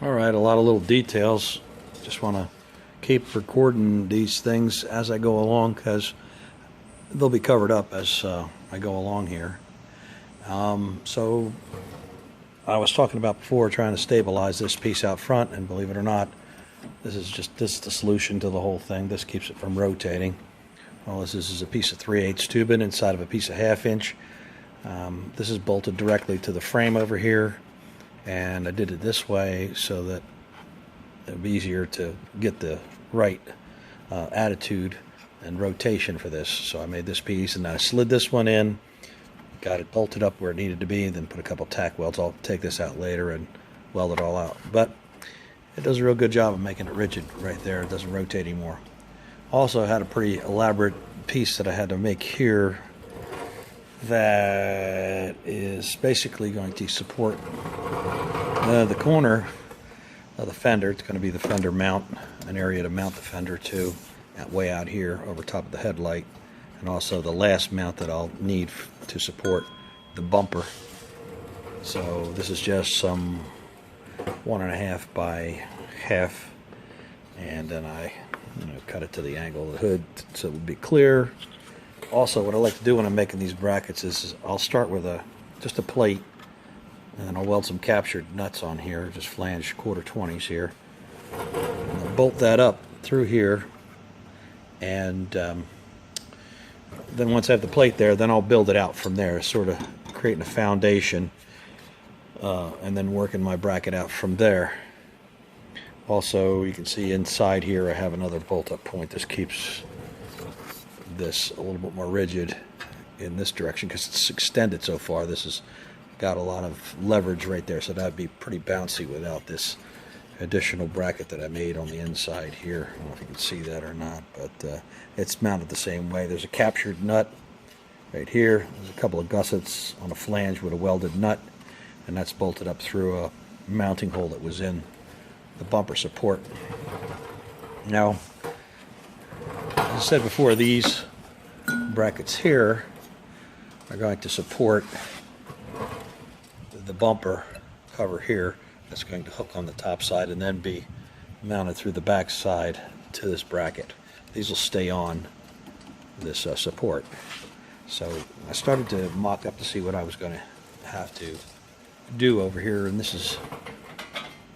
Alright, a lot of little details. Just want to keep recording these things as I go along because they'll be covered up as I go along here. So I was talking about before trying to stabilize this piece out front, and believe it or not, this is the solution to the whole thing. This keeps it from rotating. All this is a piece of 3/8 tubing inside of a piece of 1/2 inch. This is bolted directly to the frame over here, and I did it this way so that it would be easier to get the right attitude and rotation for this. So I made this piece and I slid this one in, got it bolted up where it needed to be, and then put a couple tack welds. I'll take this out later and weld it all out, but it does a real good job of making it rigid right there. It doesn't rotate anymore. Also, I had a pretty elaborate piece that I had to make here that is basically going to support the corner of the fender. It's going to be the fender mount, an area to mount the fender to, way out here over top of the headlight, and also the last mount that I'll need to support the bumper. So this is just some 1.5 by 1/2, and then I cut it to the angle of the hood so it would be clear. Also, what I like to do when I'm making these brackets is I'll start with just a plate, and then I'll weld some captured nuts on here, just flange 1/4-20s here, and I'll bolt that up through here, and then once I have the plate there, then I'll build it out from there, sort of creating a foundation, and then working my bracket out from there. Also, you can see inside here I have another bolt-up point. This keeps this a little bit more rigid in this direction because it's extended so far. This has got a lot of leverage right there, so that'd be pretty bouncy without this additional bracket that I made on the inside here. I don't know if you can see that or not, but it's mounted the same way. There's a captured nut right here. There's a couple of gussets on a flange with a welded nut, and that's bolted up through a mounting hole that was in the bumper support. Now, as I said before, these brackets here are going to support the bumper cover here. That's going to hook on the top side and then be mounted through the back side to this bracket. These will stay on this support. So I started to mock up to see what I was going to have to do over here, and this is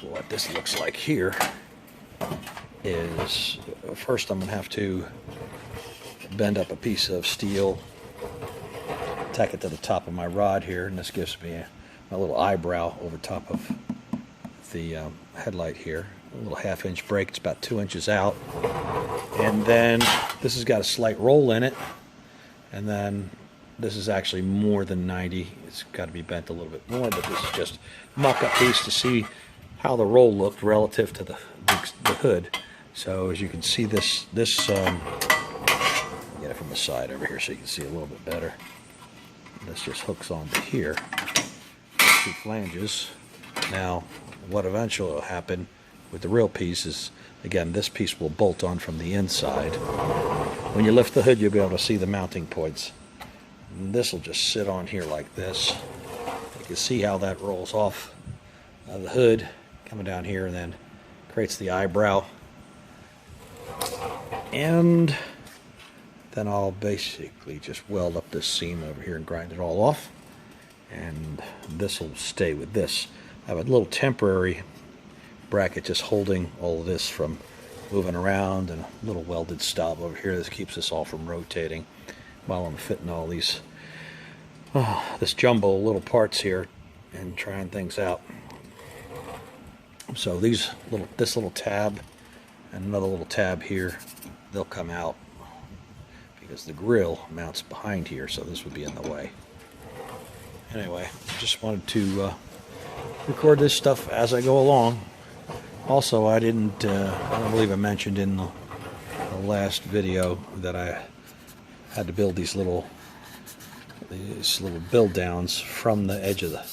what this looks like here. Is first I'm going to have to bend up a piece of steel, tack it to the top of my rod here, and this gives me a little eyebrow over top of the headlight here. A little 1/2 inch break. It's about 2 inches out, and then this has got a slight roll in it, and then this is actually more than 90. It's got to be bent a little bit more, but this is just a mock-up piece to see how the roll looked relative to the hood. So as you can see, this get it from the side over here so you can see a little bit better. This just hooks onto here, 2 flanges. Now, what eventually will happen with the real piece is, again, this piece will bolt on from the inside. When you lift the hood, you'll be able to see the mounting points. And this will just sit on here like this. You can see how that rolls off the hood, coming down here, and then creates the eyebrow. And then I'll basically just weld up this seam over here and grind it all off, and this will stay with this. I have a little temporary bracket just holding all of this from moving around, and a little welded stop over here. This keeps this all from rotating while I'm fitting all these this jumbo little parts here and trying things out. So this little tab and another little tab here, they'll come out because the grill mounts behind here, so this would be in the way. Anyway, just wanted to record this stuff as I go along. Also, I don't believe I mentioned in the last video that I had to build these little build downs from the edge of the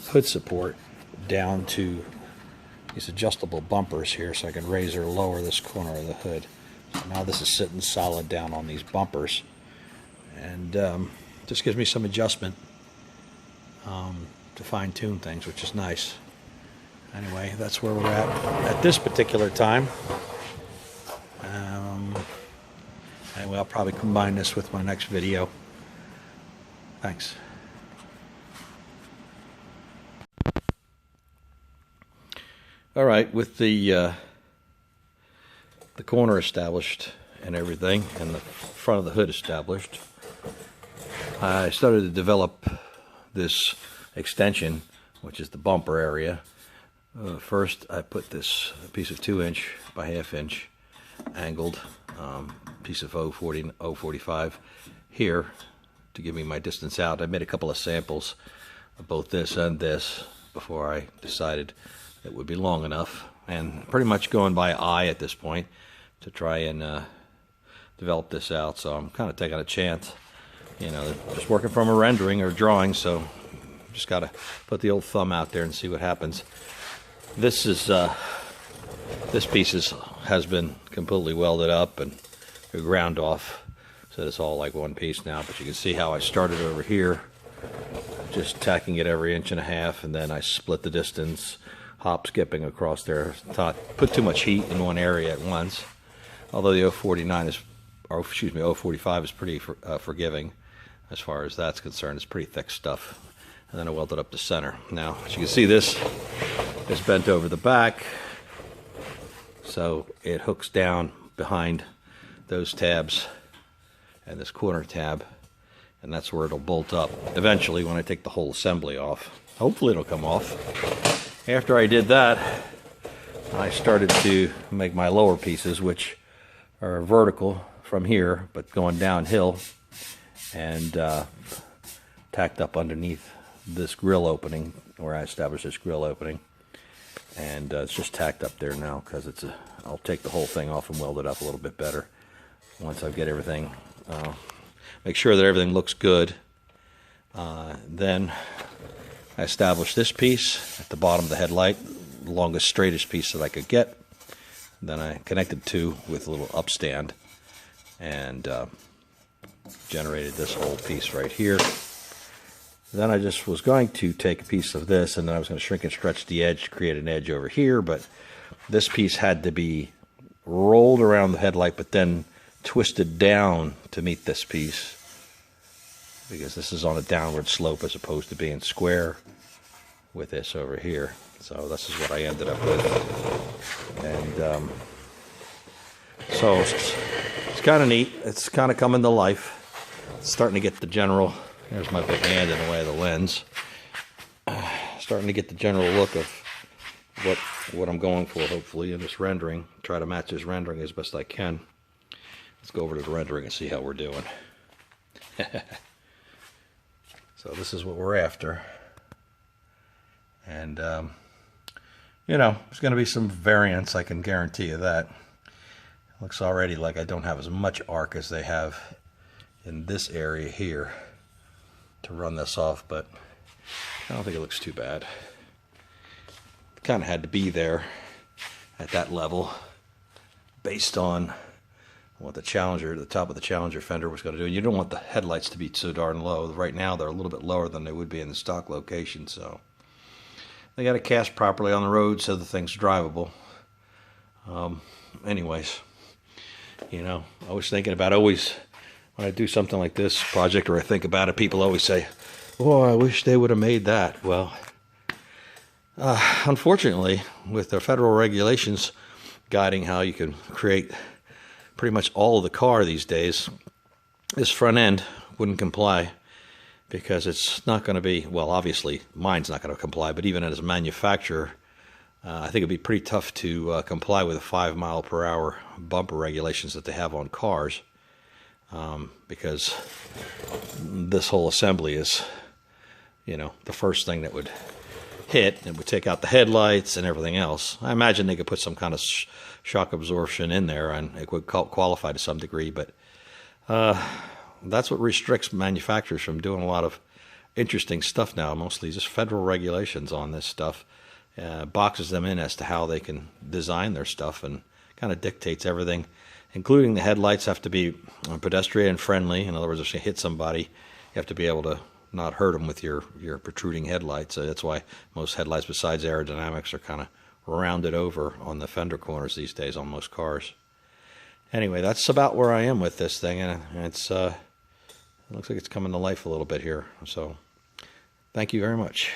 hood support down to these adjustable bumpers here, so I can raise or lower this corner of the hood. So now this is sitting solid down on these bumpers, and just gives me some adjustment to fine-tune things, which is nice. Anyway, that's where we're at this particular time. Anyway, I'll probably combine this with my next video. Thanks. All right, with the corner established and everything, and the front of the hood established, I started to develop this extension, which is the bumper area. First, I put this piece of 2" by 1/2" angled piece of 045 here to give me my distance out. I made a couple of samples of both this and this before I decided it would be long enough, and pretty much going by eye at this point to try and develop this out. So I'm kind of taking a chance, you know, just working from a rendering or drawing, so just got to put the old thumb out there and see what happens. This piece has been completely welded up and ground off, so it's all like one piece now. But you can see how I started over here, just tacking it every 1.5 inches, and then I split the distance, hop skipping across there. Thought put too much heat in one area at once. Although the 045 is pretty forgiving as far as that's concerned. It's pretty thick stuff. And then I welded up the center. Now, as you can see, this is bent over the back, so it hooks down behind those tabs and this corner tab, and that's where it'll bolt up eventually when I take the whole assembly off. Hopefully it'll come off. After I did that, I started to make my lower pieces, which are vertical from here but going downhill, and tacked up underneath this grill opening where I established this grill opening. And it's just tacked up there now because I'll take the whole thing off and weld it up a little bit better once I get everything, make sure that everything looks good. Then I established this piece at the bottom of the headlight, the longest, straightest piece that I could get. Then I connected two with a little upstand and generated this whole piece right here. Then I just was going to take a piece of this, and then I was going to shrink and stretch the edge to create an edge over here, but this piece had to be rolled around the headlight but then twisted down to meet this piece, because this is on a downward slope as opposed to being square with this over here. So this is what I ended up with. And so it's kind of neat. It's kind of coming to life. It's starting to get the general, there's my big hand in the way of the lens, starting to get the general look of what I'm going for, hopefully, in this rendering. Try to match this rendering as best I can. Let's go over to the rendering and see how we're doing. So this is what we're after. And, you know, there's going to be some variance, I can guarantee you that. It looks already like I don't have as much arc as they have in this area here to run this off, but I don't think it looks too bad. It kind of had to be there at that level based on what the top of the Challenger fender was going to do. And you don't want the headlights to be so darn low. Right now they're a little bit lower than they would be in the stock location, so they got to cast properly on the road so the thing's drivable. Anyways, you know, I was thinking about always, when I do something like this project or I think about it, people always say, oh, I wish they would have made that. Well, unfortunately, with the federal regulations guiding how you can create pretty much all of the car these days, this front end wouldn't comply, because it's not going to be, well, obviously mine's not going to comply, but even as a manufacturer, I think it'd be pretty tough to comply with the 5 mph bumper regulations that they have on cars, because this whole assembly is, you know, the first thing that would hit. It would take out the headlights and everything else. I imagine they could put some kind of shock absorption in there and it would qualify to some degree, but that's what restricts manufacturers from doing a lot of interesting stuff now. Mostly just federal regulations on this stuff, boxes them in as to how they can design their stuff, and kind of dictates everything, including the headlights have to be pedestrian friendly. In other words, if you hit somebody, you have to be able to not hurt them with your protruding headlights. That's why most headlights, besides aerodynamics, are kind of rounded over on the fender corners these days on most cars. Anyway, that's about where I am with this thing, and it looks like it's coming to life a little bit here. So, thank you very much.